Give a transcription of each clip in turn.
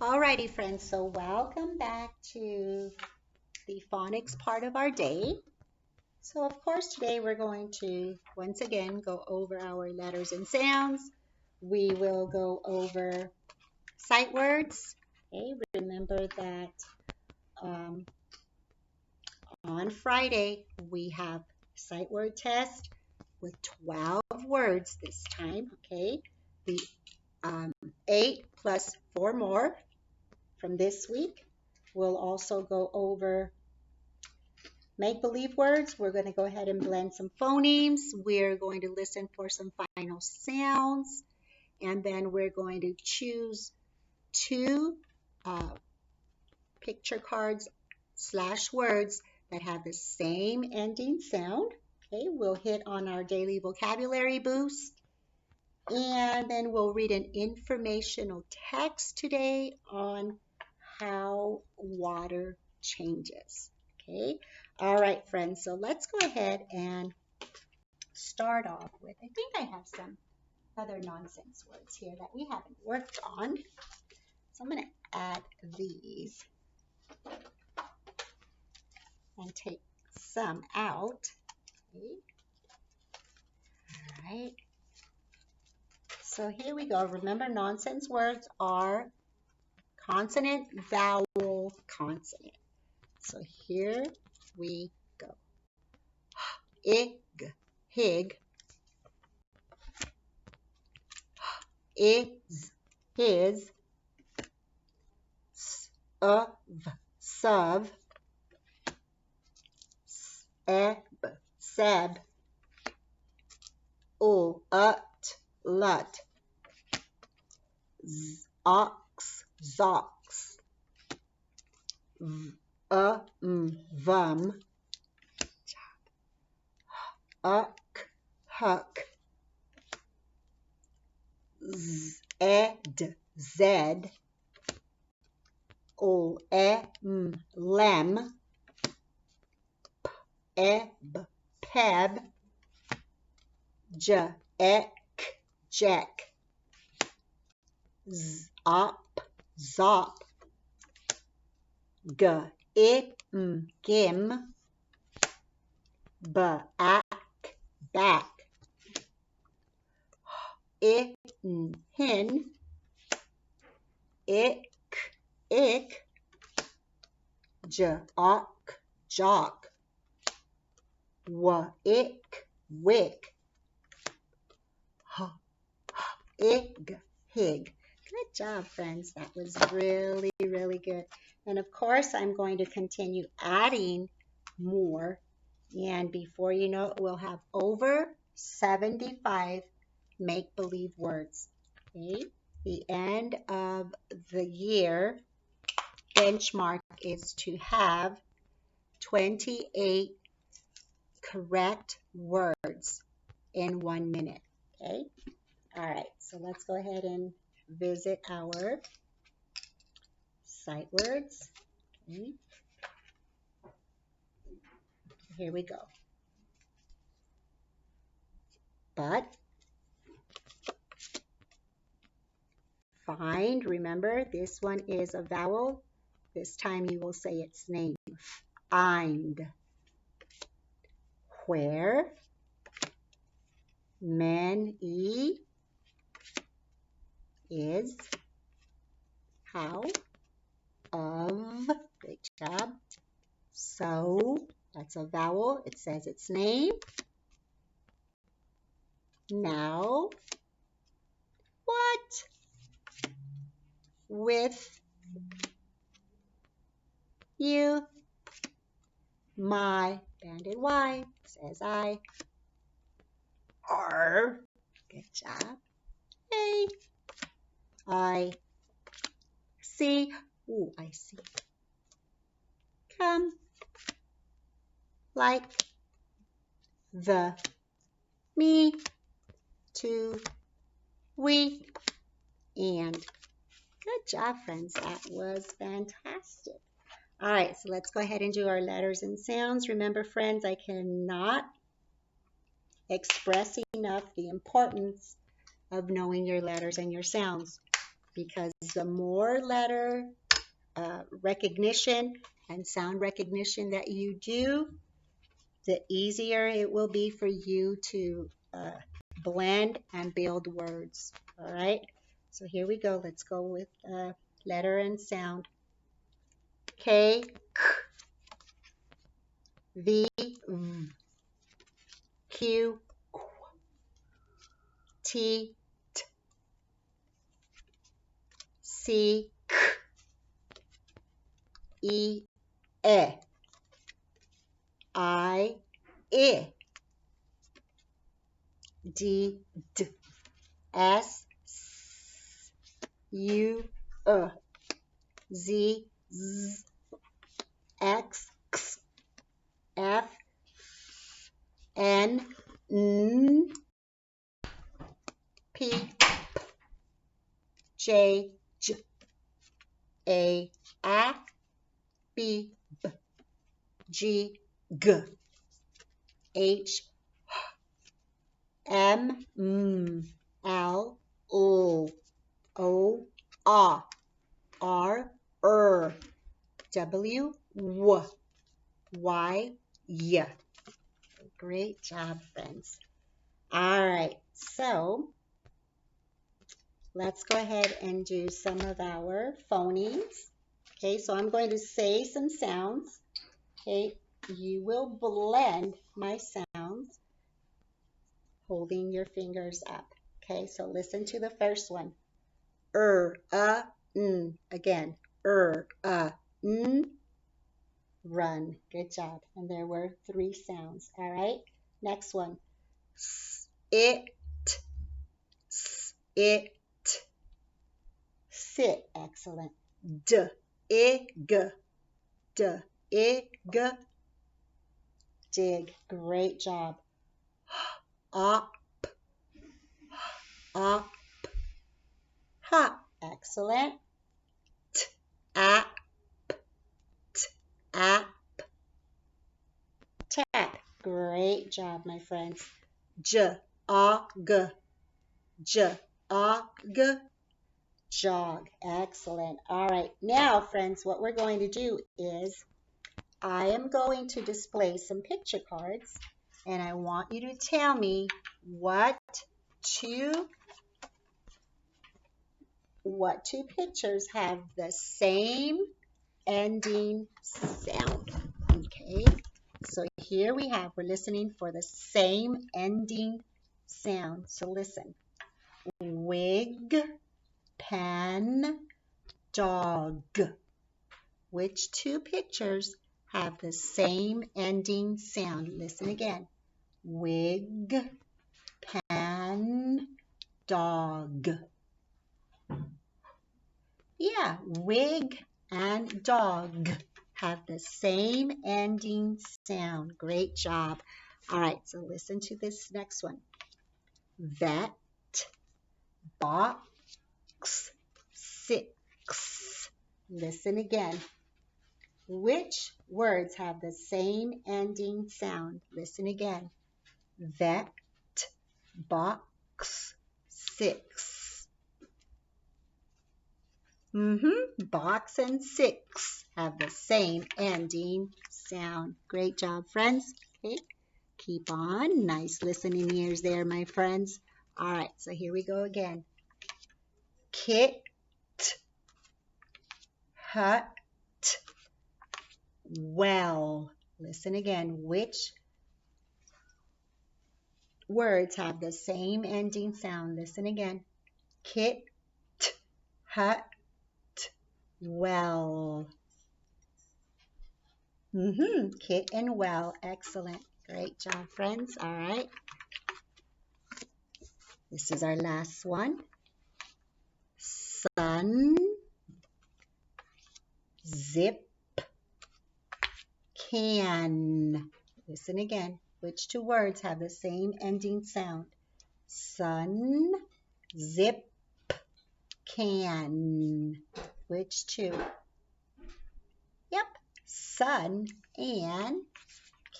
Alrighty, friends, so welcome back to the phonics part of our day. So, of course, today we're going to once again go over our letters and sounds. We will go over sight words. Okay, remember that um, on Friday we have sight word test with 12 words this time. Okay, the um, 8 plus 4 more from this week. We'll also go over make-believe words. We're going to go ahead and blend some phonemes. We're going to listen for some final sounds. And then we're going to choose two uh, picture cards / words that have the same ending sound. Okay, we'll hit on our daily vocabulary boost. And then we'll read an informational text today on how water changes. Okay. All right, friends. So let's go ahead and start off with, I think I have some other nonsense words here that we haven't worked on. So I'm going to add these and take some out. Okay. All right. So here we go. Remember, nonsense words are consonant, vowel, consonant. So here we go. Ig, hig, is, his, of, sub, eb, seb, ut, lut, ox, zox, vum, uck, huck, ed, zed, lem, eb, peb, ek, jack, op, zop, gim, back, back, hin, ick, jock, jock, wick, hig. Good job, friends. That was really, really good. And of course, I'm going to continue adding more. And before you know it, we'll have over 75 make-believe words. Okay? The end of the year benchmark is to have 28 correct words in 1 minute. Okay? All right, so let's go ahead and visit our sight words. Okay. Here we go. But, find, remember, this one is a vowel. This time you will say its name. Find. Where, many, is, how, of, good job, so, that's a vowel, it says its name, now, what, with, you, my, banded Y, says I, are, good job, hey, I see, ooh, I see, come, like, the, me, to, we, and good job, friends. That was fantastic. All right, so let's go ahead and do our letters and sounds. Remember, friends, I cannot express enough the importance of knowing your letters and your sounds. because the more letter recognition and sound recognition that you do, the easier it will be for you to blend and build words. All right, so here we go. Let's go with letter and sound. K, K, V, V, Q, Q, T, T, C, K, E, E, I, D, D, S, S, U, Z, Z, X, X, F, N, N, P, J, J, A, B, B, G, G, H, M, L, O, R, W, Y, Y. Great job, friends. All right, so let's go ahead and do some of our phonemes. Okay, so I'm going to say some sounds. Okay, you will blend my sounds holding your fingers up. Okay, so listen to the first one. N. Again, n. Run. Good job. And there were 3 sounds. All right. Next one. It. It. Sit. Excellent. Dig. Dig. Great job. Up. Hop. Excellent. Tap. Tap. Great job, my friends. Jog. Jog. Excellent. All right. Now, friends, what we're going to do is I am going to display some picture cards, and I want you to tell me what two pictures have the same ending sound. Okay, so here we're listening for the same ending sound. So listen. Wig, pen, dog. Which 2 pictures have the same ending sound? Listen again. Wig, pen, dog. Yeah, wig and dog have the same ending sound. Great job. All right, so listen to this next one. Vet, box, 6. Listen again. Which words have the same ending sound? Listen again. Vet, box, 6. Box and 6 have the same ending sound. Great job, friends. Okay, keep on. Nice listening ears there, my friends. All right, so here we go again. Kit, hut, well. Listen again. Which words have the same ending sound? Listen again. Kit, hut, well. Kit and well. Excellent. Great job, friends. All right. This is our last one. Sun, zip, can. Listen again. Which 2 words have the same ending sound? Sun, zip, can. Which 2? Yep. Sun and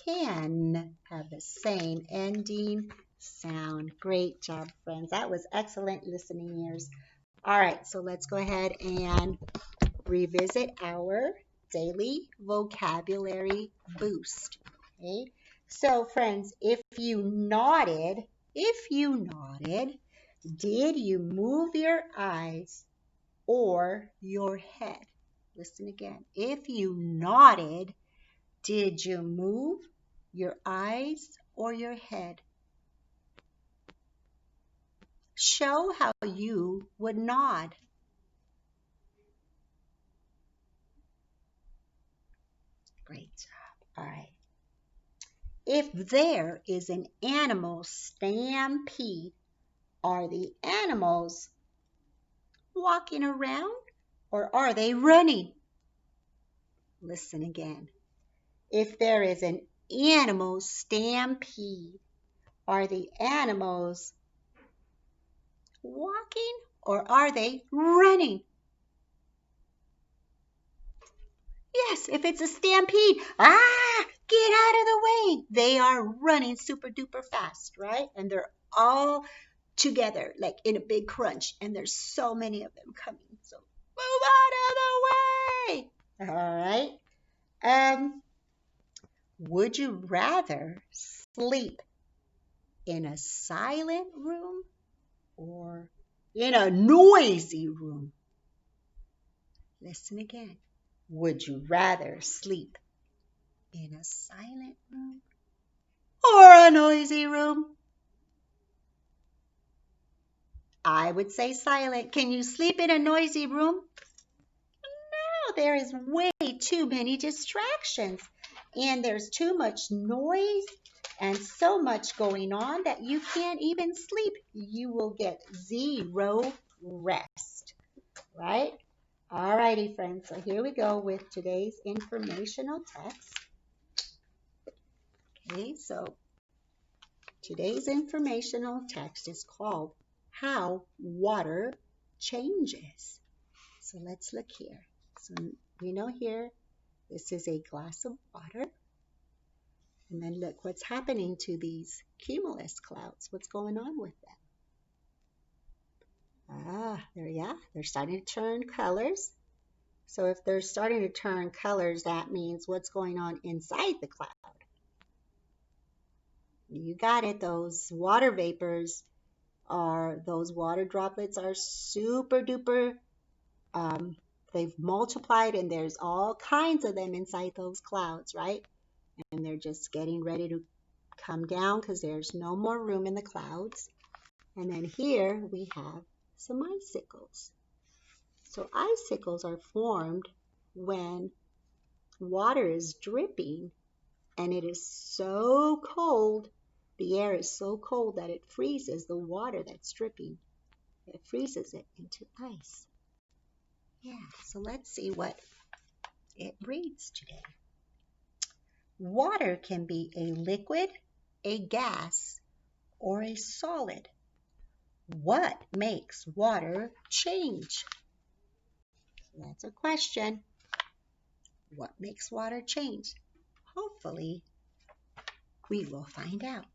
can have the same ending sound. Great job, friends. That was excellent listening ears. All right, so let's go ahead and revisit our daily vocabulary boost. Okay, so friends, if you nodded, did you move your eyes or your head? Listen again. If you nodded, did you move your eyes or your head? Show how you would nod. Great job. All right. If there is an animal stampede, are the animals walking around or are they running? Listen again. If there is an animal stampede, are the animals walking or are they running? Yes, if it's a stampede, get out of the way. They are running super duper fast, right? And they're all together, like in a big crunch, and there's so many of them coming. So move out of the way. All right. Would you rather sleep in a silent room or in a noisy room? Listen again. Would you rather sleep in a silent room or a noisy room? I would say silent. Can you sleep in a noisy room? No, there is way too many distractions and there's too much noise and so much going on that you can't even sleep. You will get zero rest, right? All righty, friends. So here we go with today's informational text. Okay, so today's informational text is called How Water Changes. So let's look here. So we know here, this is a glass of water. And then look what's happening to these cumulus clouds. What's going on with them? They're starting to turn colors. So if they're starting to turn colors, that means what's going on inside the cloud. You got it. Those water vapors those water droplets are super duper, they've multiplied and there's all kinds of them inside those clouds, right? And they're just getting ready to come down because there's no more room in the clouds. And then here we have some icicles. So icicles are formed when water is dripping and it is so cold, the air is so cold that it freezes the water that's dripping. It freezes it into ice. Yeah, so let's see what it reads today. Water can be a liquid, a gas, or a solid. What makes water change? That's a question. What makes water change? Hopefully, we will find out.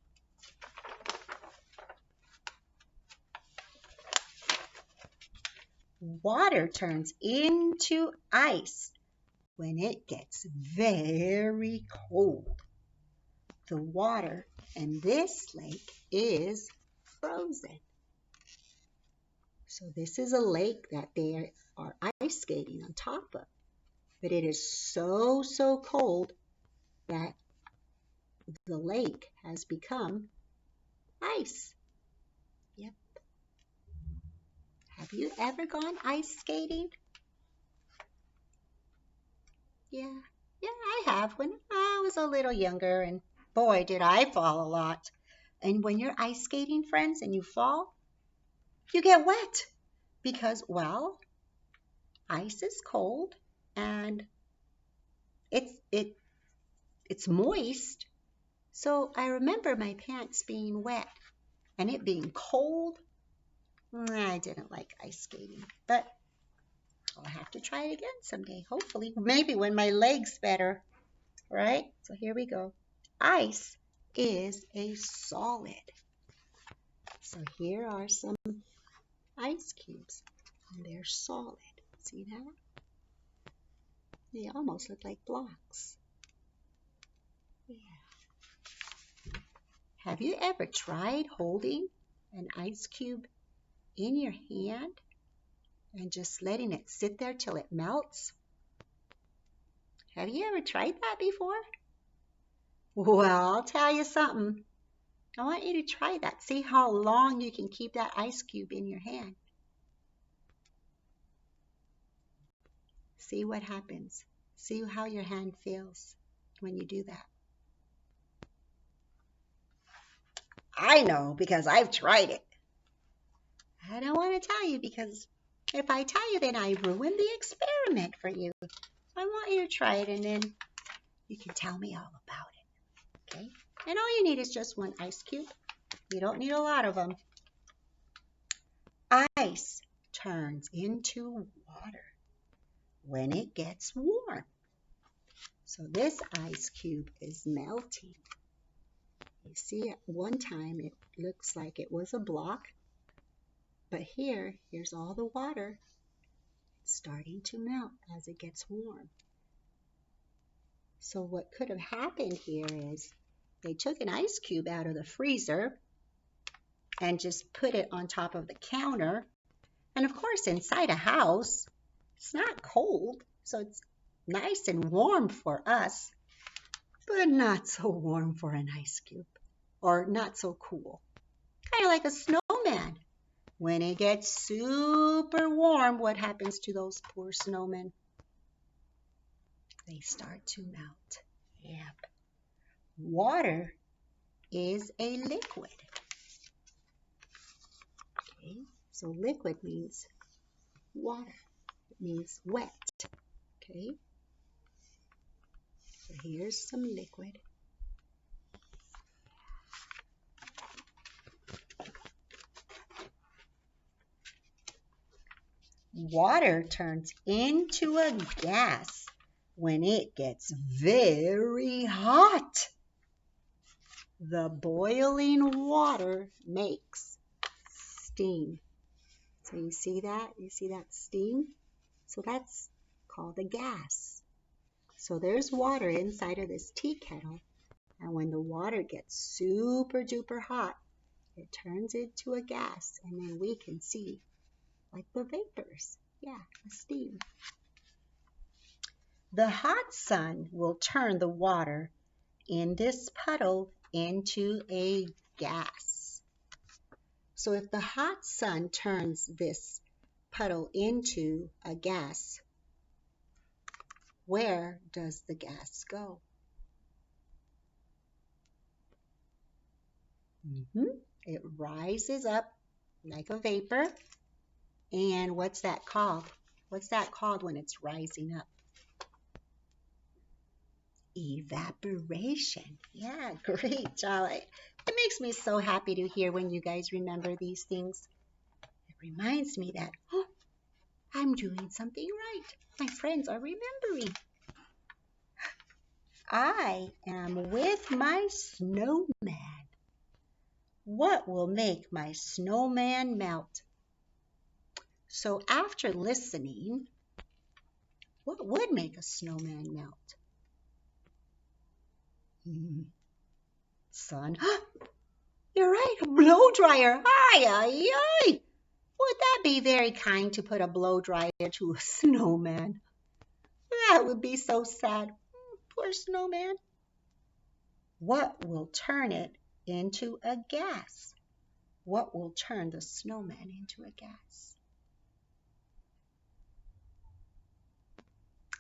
Water turns into ice when it gets very cold. The water in this lake is frozen. So this is a lake that they are ice skating on top of. But it is so, so cold that the lake has become ice. Yep. Have you ever gone ice skating? Yeah, I have when I was a little younger, and boy, did I fall a lot. And when you're ice skating, friends, and you fall, you get wet because, well, ice is cold and it's moist. So I remember my pants being wet and it being cold. I didn't like ice skating, but I'll have to try it again someday, hopefully. Maybe when my leg's better, right? So here we go. Ice is a solid. So here are some ice cubes. And they're solid. See that? They almost look like blocks. Yeah. Have you ever tried holding an ice cube in your hand and just letting it sit there till it melts? Have you ever tried that before? Well, I'll tell you something. I want you to try that. See how long you can keep that ice cube in your hand. See what happens. See how your hand feels when you do that. I know because I've tried it. I don't want to tell you because if I tell you, then I ruin the experiment for you. I want you to try it and then you can tell me all about it. Okay? And all you need is just one ice cube. You don't need a lot of them. Ice turns into water when it gets warm. So this ice cube is melting. You see, at one time it looks like it was a block, but here's all the water starting to melt as it gets warm. So what could have happened here is they took an ice cube out of the freezer and just put it on top of the counter. And of course, inside a house, it's not cold, so it's nice and warm for us, but not so warm for an ice cube, or not so cool. Kind of like a snowman. When it gets super warm, what happens to those poor snowmen? They start to melt. Yep. Water is a liquid. Okay, so liquid means water. It means wet. Okay, so here's some liquid. Water turns into a gas when it gets very hot. The boiling water makes steam. So you see that? You see that steam? So that's called a gas. So there's water inside of this tea kettle. And when the water gets super duper hot, it turns into a gas. And then we can see like the vapors. Yeah, the steam. The hot sun will turn the water in this puddle into a gas. So if the hot sun turns this puddle into a gas, where does the gas go? It rises up like a vapor. And what's that called? What's that called when it's rising up? Evaporation. Yeah, great job. It makes me so happy to hear when you guys remember these things. It reminds me that, oh, I'm doing something right. My friends are remembering. I am with my snowman. What will make my snowman melt? So after listening, what would make a snowman melt? Sun. You're right, a blow dryer. Ay, ay, ay. Would that be very kind to put a blow dryer to a snowman? That would be so sad. Poor snowman. What will turn it into a gas? What will turn the snowman into a gas?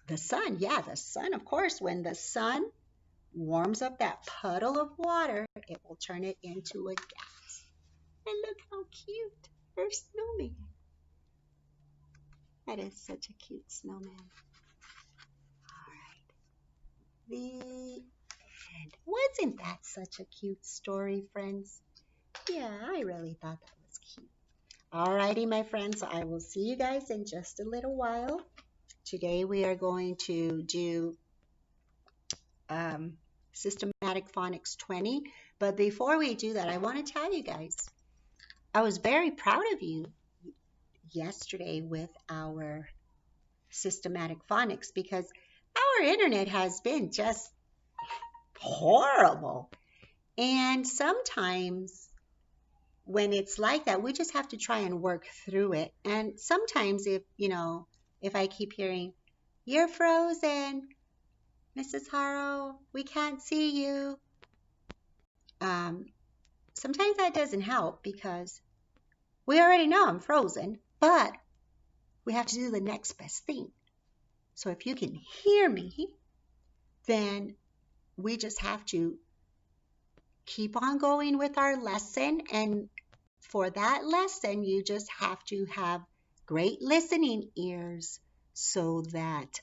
The sun. Yeah, the sun, of course. When the sun warms up that puddle of water, it will turn it into a gas. And look how cute her snowman. That is such a cute snowman. All right. The end. Wasn't that such a cute story, friends? Yeah, I really thought that was cute. All righty, my friends. I will see you guys in just a little while. Today we are going to do Systematic Phonics 20. But before we do that, I want to tell you guys, I was very proud of you. yesterday with our systematic phonics because our internet has been just horrible. And sometimes when it's like that, we just have to try and work through it. And sometimes if I keep hearing, "You're frozen, Mrs. Harrow, we can't see you." Um, Sometimes that doesn't help because we already know I'm frozen, but we have to do the next best thing. So if you can hear me, then we just have to keep on going with our lesson. And for that lesson, you just have to have great listening ears so that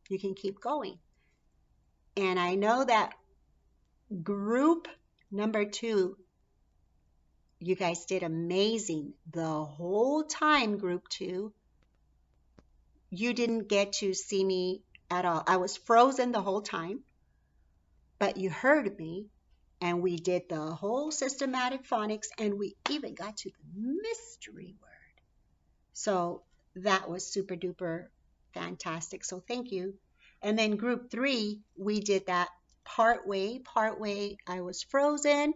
you can keep going. And I know that group number 2, you guys did amazing the whole time. Group 2, you didn't get to see me at all. I was frozen the whole time, but you heard me, and we did the whole systematic phonics, and we even got to the mystery word. So that was super duper fantastic. So thank you. And then group 3, we did that part way. I was frozen,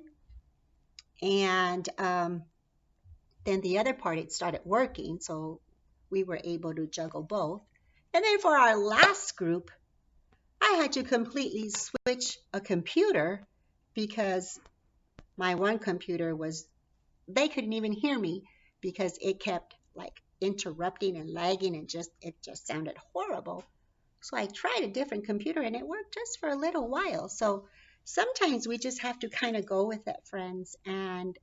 and then the other part, it started working. So we were able to juggle both. And then for our last group, I had to completely switch a computer because my one computer they couldn't even hear me because it kept like interrupting and lagging, and it just sounded horrible. So I tried a different computer and it worked just for a little while. So sometimes we just have to kind of go with it, friends. And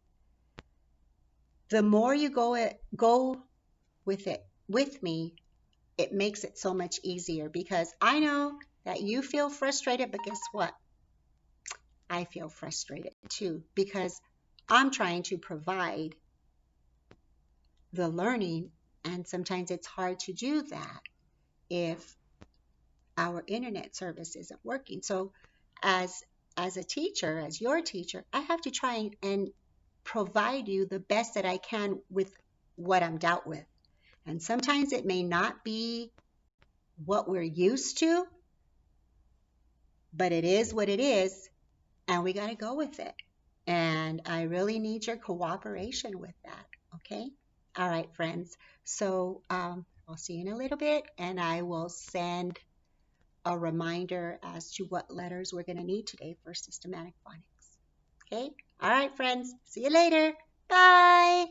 the more you go with it with me, it makes it so much easier because I know that you feel frustrated, but guess what? I feel frustrated too because I'm trying to provide the learning, and sometimes it's hard to do that if our internet service isn't working. So as a teacher, as your teacher, I have to try and provide you the best that I can with what I'm dealt with. And sometimes it may not be what we're used to, but it is what it is, and we got to go with it. And I really need your cooperation with that, okay? All right, friends. So I'll see you in a little bit, and I will send a reminder as to what letters we're going to need today for systematic phonics. Okay? All right, friends. See you later. Bye.